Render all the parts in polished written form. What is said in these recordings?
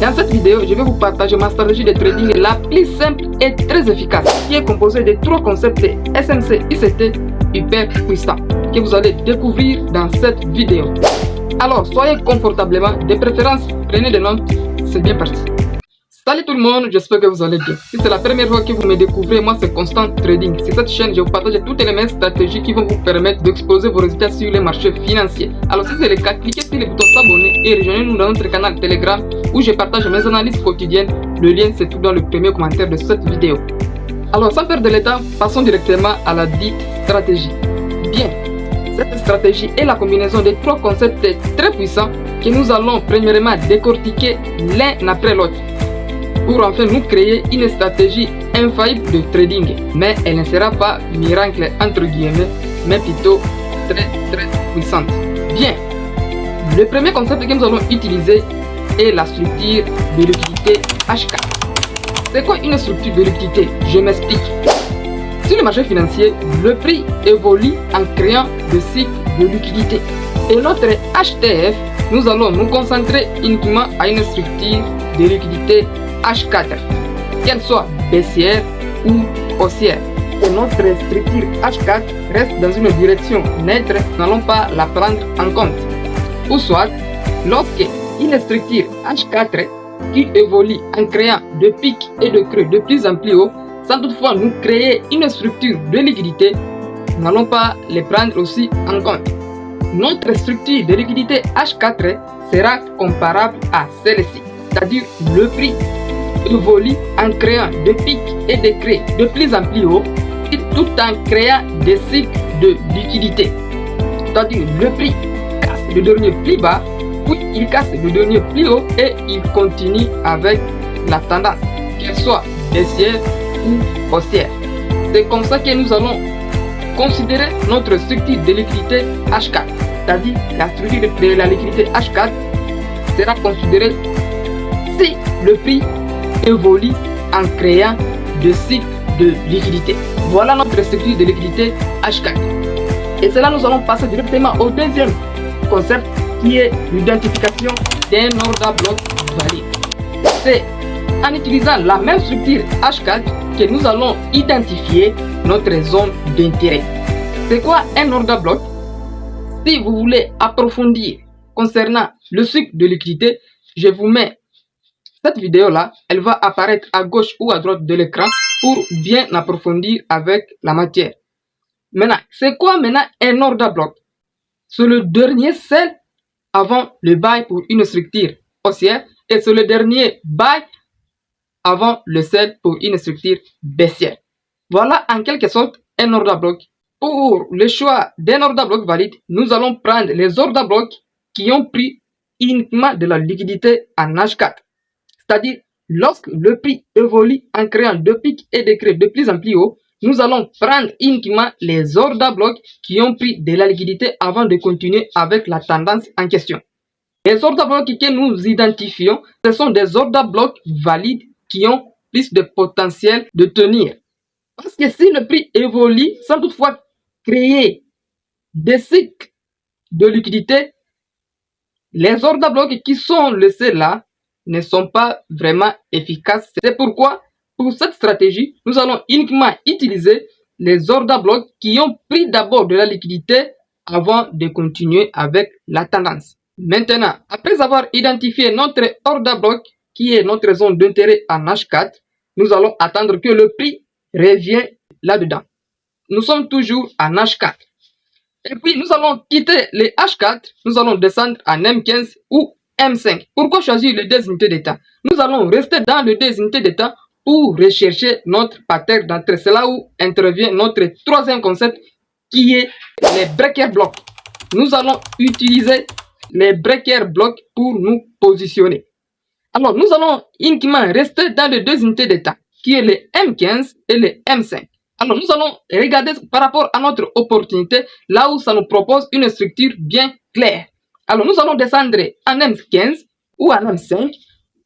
Dans cette vidéo, je vais vous partager ma stratégie de trading la plus simple et très efficace, qui est composée de 3 concepts SMC ICT hyper puissants que vous allez découvrir dans cette vidéo. Alors, soyez confortablement, de préférence, prenez des notes, c'est bien parti. Salut tout le monde, j'espère que vous allez bien. Si c'est la première fois que vous me découvrez, moi c'est Constant Trading. Sur cette chaîne, je vous partage toutes les meilleures stratégies qui vont vous permettre d'exposer vos résultats sur les marchés financiers. Alors si c'est le cas, cliquez sur le bouton s'abonner et rejoignez-nous dans notre canal Telegram où je partage mes analyses quotidiennes. Le lien se trouve dans le premier commentaire de cette vidéo. Alors sans perdre de temps, passons directement à la dite stratégie. Bien, cette stratégie est la combinaison de 3 concepts très puissants que nous allons premièrement décortiquer l'un après l'autre, pour enfin nous créer une stratégie infaillible de trading. Mais elle ne sera pas miracle entre guillemets, mais plutôt très puissante. Bien, le premier concept que nous allons utiliser est la structure de liquidité HK. C'est quoi une structure de liquidité? Je m'explique. Sur le marché financier, le prix évolue en créant des cycles de liquidité. Et notre HTF, nous allons nous concentrer uniquement à une structure de liquidité H4, qu'elle soit baissière ou haussière. Et notre structure H4 reste dans une direction neutre, nous n'allons pas la prendre en compte. Ou soit, lorsque une structure H4 qui évolue en créant de pics et de creux de plus en plus haut, sans toutefois nous créer une structure de liquidité, nous n'allons pas les prendre aussi en compte. Notre structure de liquidité H4 sera comparable à celle-ci, c'est-à-dire le prix évolue en créant des pics et des creux de plus en plus haut, et tout en créant des cycles de liquidité. C'est-à-dire le prix casse le dernier plus bas, puis il casse le dernier plus haut et il continue avec la tendance, qu'elle soit baissière ou haussière. C'est comme ça que nous allons considérer notre structure de liquidité H4, c'est-à-dire la structure de la liquidité H4 sera considérée si le prix évolue en créant des cycles de liquidité. Voilà notre structure de liquidité H4. Et cela, nous allons passer directement au deuxième concept qui est l'identification d'un order bloc valide. C'est en utilisant la même structure H4 que nous allons identifier notre zone d'intérêt. C'est quoi un order bloc? Si vous voulez approfondir concernant le cycle de liquidité, je vous mets cette vidéo là, elle va apparaître à gauche ou à droite de l'écran pour bien approfondir avec la matière. Maintenant, c'est quoi maintenant un order bloc? C'est le dernier sell avant le buy pour une structure haussière et c'est le dernier buy avant le sell pour une structure baissière. Voilà en quelque sorte un order bloc. Pour le choix d'un order bloc valide, nous allons prendre les order blocs qui ont pris uniquement de la liquidité en H4. C'est-à-dire, lorsque le prix évolue en créant de pics et de creux de plus en plus haut, nous allons prendre uniquement les order blocs qui ont pris de la liquidité avant de continuer avec la tendance en question. Les order blocs que nous identifions, ce sont des order blocs valides qui ont plus de potentiel de tenir. Parce que si le prix évolue sans toutefois créer des cycles de liquidité, les order blocs qui sont laissés là ne sont pas vraiment efficaces. C'est pourquoi, pour cette stratégie, nous allons uniquement utiliser les order blocs qui ont pris d'abord de la liquidité avant de continuer avec la tendance. Maintenant, après avoir identifié notre order bloc qui est notre zone d'intérêt en H4, nous allons attendre que le prix revienne là-dedans. Nous sommes toujours en H4. Et puis, nous allons quitter les H4, nous allons descendre en M15 ou M5. Pourquoi choisir les 2 unités d'état? Nous allons rester dans les 2 unités d'état pour rechercher notre pattern d'entrée. C'est là où intervient notre troisième concept qui est les breaker blocks. Nous allons utiliser les breaker blocks pour nous positionner. Alors, nous allons uniquement rester dans les 2 unités d'état qui est les M15 et les M5. Alors, nous allons regarder par rapport à notre opportunité là où ça nous propose une structure bien claire. Alors, nous allons descendre en M15 ou en M5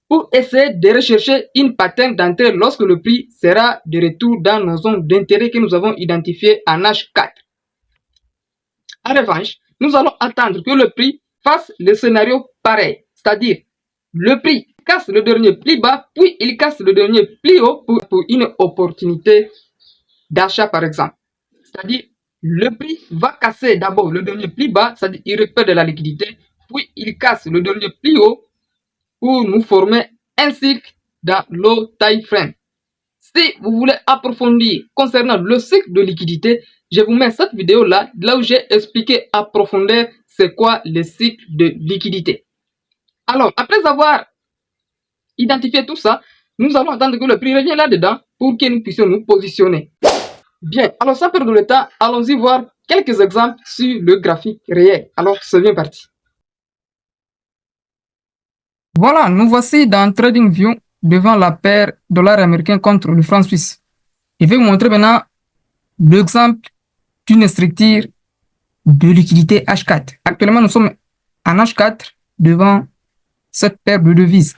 pour essayer de rechercher une pattern d'entrée lorsque le prix sera de retour dans nos zones d'intérêt que nous avons identifiées en H4. En revanche, nous allons attendre que le prix fasse le scénario pareil, c'est-à-dire le prix casse le dernier pli bas, puis il casse le dernier pli haut pour une opportunité d'achat, par exemple. C'est-à-dire, le prix va casser d'abord le dernier pli bas, c'est-à-dire il récupère de la liquidité, puis il casse le dernier pli haut pour nous former un cycle dans low time frame. Si vous voulez approfondir concernant le cycle de liquidité, je vous mets cette vidéo là où j'ai expliqué à profondeur c'est quoi le cycle de liquidité. Alors, après avoir identifié tout ça, nous allons attendre que le prix revienne là-dedans pour que nous puissions nous positionner. Bien, alors sans perdre le temps, allons-y voir quelques exemples sur le graphique réel. Alors, c'est bien parti. Voilà, nous voici dans TradingView devant la paire dollar américain contre le franc suisse. Je vais vous montrer maintenant l'exemple d'une structure de liquidité H4. Actuellement, nous sommes en H4 devant cette paire de devises.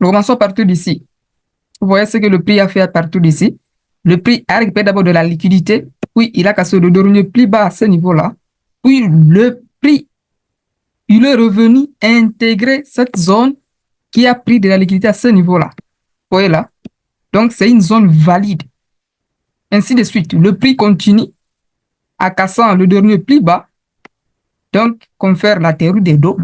Nous commençons à partir d'ici. Vous voyez ce que le prix a fait à partir d'ici. Le prix a récupéré d'abord de la liquidité, puis il a cassé le dernier plus bas à ce niveau-là. Puis le prix, il est revenu intégrer cette zone qui a pris de la liquidité à ce niveau-là. Vous voyez là? Donc, c'est une zone valide. Ainsi de suite. Le prix continue en cassant le dernier plus bas. Donc, comme faire la théorie des dos.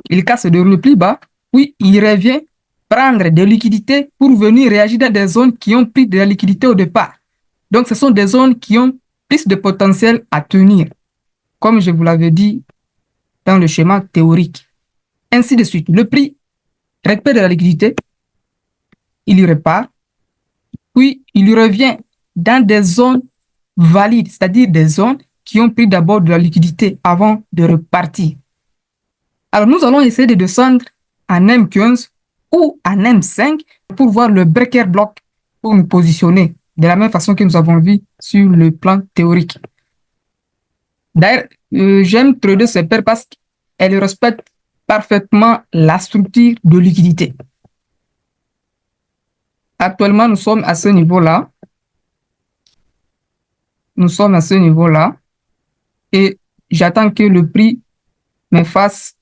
Il casse le dernier plus bas, puis il revient prendre des liquidités pour venir réagir dans des zones qui ont pris de la liquidité au départ. Donc, ce sont des zones qui ont plus de potentiel à tenir, comme je vous l'avais dit dans le schéma théorique. Ainsi de suite. Le prix récupère de la liquidité, il y repart, puis il revient dans des zones valides, c'est-à-dire des zones qui ont pris d'abord de la liquidité avant de repartir. Alors, nous allons essayer de descendre en M15 ou en M5 pour voir le breaker block pour nous positionner de la même façon que nous avons vu sur le plan théorique. D'ailleurs, j'aime trader ces paires parce qu'elles respectent parfaitement la structure de liquidité. Actuellement, nous sommes à ce niveau-là. Nous sommes à ce niveau-là. Et j'attends que le prix me fasse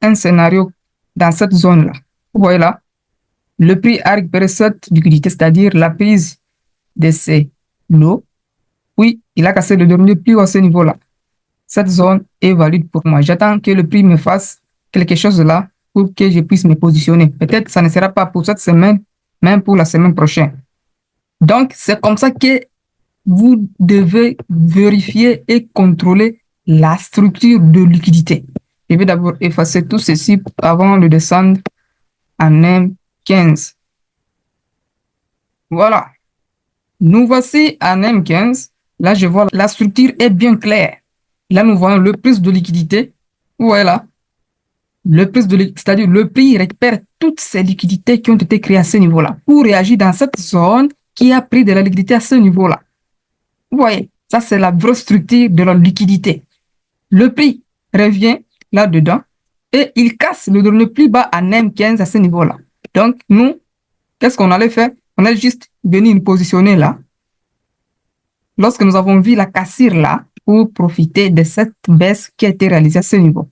un scénario dans cette zone-là. Vous voyez là, le prix a récupéré cette liquidité, c'est-à-dire la prise de ces lots. Puis, il a cassé le dernier plus haut à ce niveau-là. Cette zone est valide pour moi. J'attends que le prix me fasse quelque chose là pour que je puisse me positionner. Peut-être que ça ne sera pas pour cette semaine, même pour la semaine prochaine. Donc, c'est comme ça que vous devez vérifier et contrôler la structure de liquidité. Je vais d'abord effacer tout ceci avant de descendre en M15. Voilà. Nous voici en M15. Là, je vois la structure est bien claire. Là, nous voyons le prix de liquidité. Voilà. Le prix de liquidité, c'est-à-dire le prix récupère toutes ces liquidités qui ont été créées à ce niveau-là pour réagir dans cette zone qui a pris de la liquidité à ce niveau-là. Vous voyez, ça, c'est la vraie structure de la liquidité. Le prix revient là-dedans et il casse le dernier plus bas en M15 à ce niveau-là. Donc, nous, qu'est-ce qu'on allait faire? On allait juste venir nous positionner là. Lorsque nous avons vu la cassure là, pour profiter de cette baisse qui a été réalisée à ce niveau.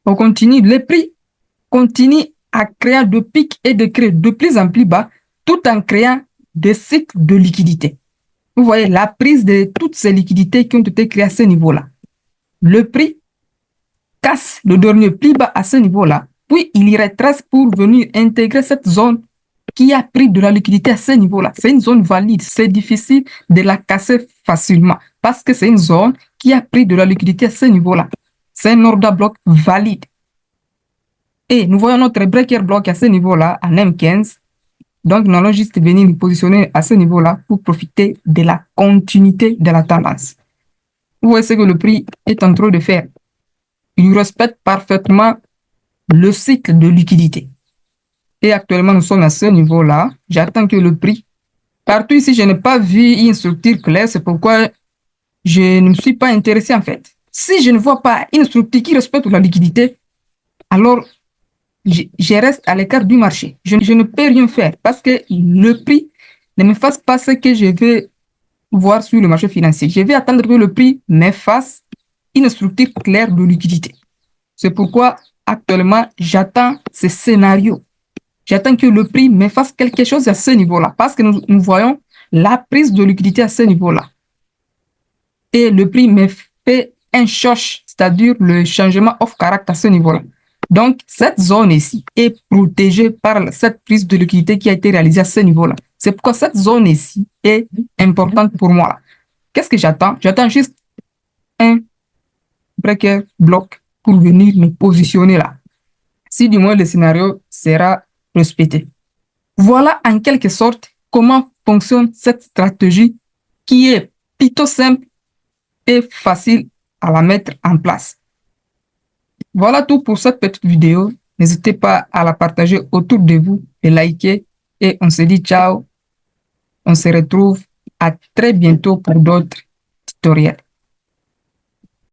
On continue, le prix continue à créer de pics et de créer de plus en plus bas, tout en créant des cycles de liquidité. Vous voyez la prise de toutes ces liquidités qui ont été créées à ce niveau-là. Le prix casse le dernier plus bas à ce niveau-là, puis il y retrace pour venir intégrer cette zone qui a pris de la liquidité à ce niveau-là. C'est une zone valide, c'est difficile de la casser facilement parce que c'est une zone qui a pris de la liquidité à ce niveau-là. C'est un order block valide. Et nous voyons notre breaker block à ce niveau-là, en M15. Donc, nous allons juste venir nous positionner à ce niveau-là pour profiter de la continuité de la tendance. Vous voyez ce que le prix est en train de faire. Il respecte parfaitement le cycle de liquidité. Et actuellement, nous sommes à ce niveau-là. J'attends que le prix... Partout ici, je n'ai pas vu une structure claire. C'est pourquoi je ne me suis pas intéressé en fait. Si je ne vois pas une structure qui respecte la liquidité, alors je reste à l'écart du marché. Je ne peux rien faire parce que le prix ne me fasse pas ce que je vais voir sur le marché financier. Je vais attendre que le prix me fasse une structure claire de liquidité. C'est pourquoi actuellement, j'attends ce scénario. J'attends que le prix me fasse quelque chose à ce niveau-là parce que nous voyons la prise de liquidité à ce niveau-là. Et le prix me fait un choc, c'est-à-dire le changement off character à ce niveau-là. Donc, cette zone ici est protégée par cette prise de liquidité qui a été réalisée à ce niveau-là. C'est pourquoi cette zone ici est importante pour moi. Qu'est-ce que j'attends? J'attends juste un breaker bloc pour venir me positionner là. Si du moins le scénario sera respecté. Voilà en quelque sorte comment fonctionne cette stratégie qui est plutôt simple et facile à la mettre en place. Voilà tout pour cette petite vidéo. N'hésitez pas à la partager autour de vous et liker. Et on se dit ciao. On se retrouve à très bientôt pour d'autres tutoriels.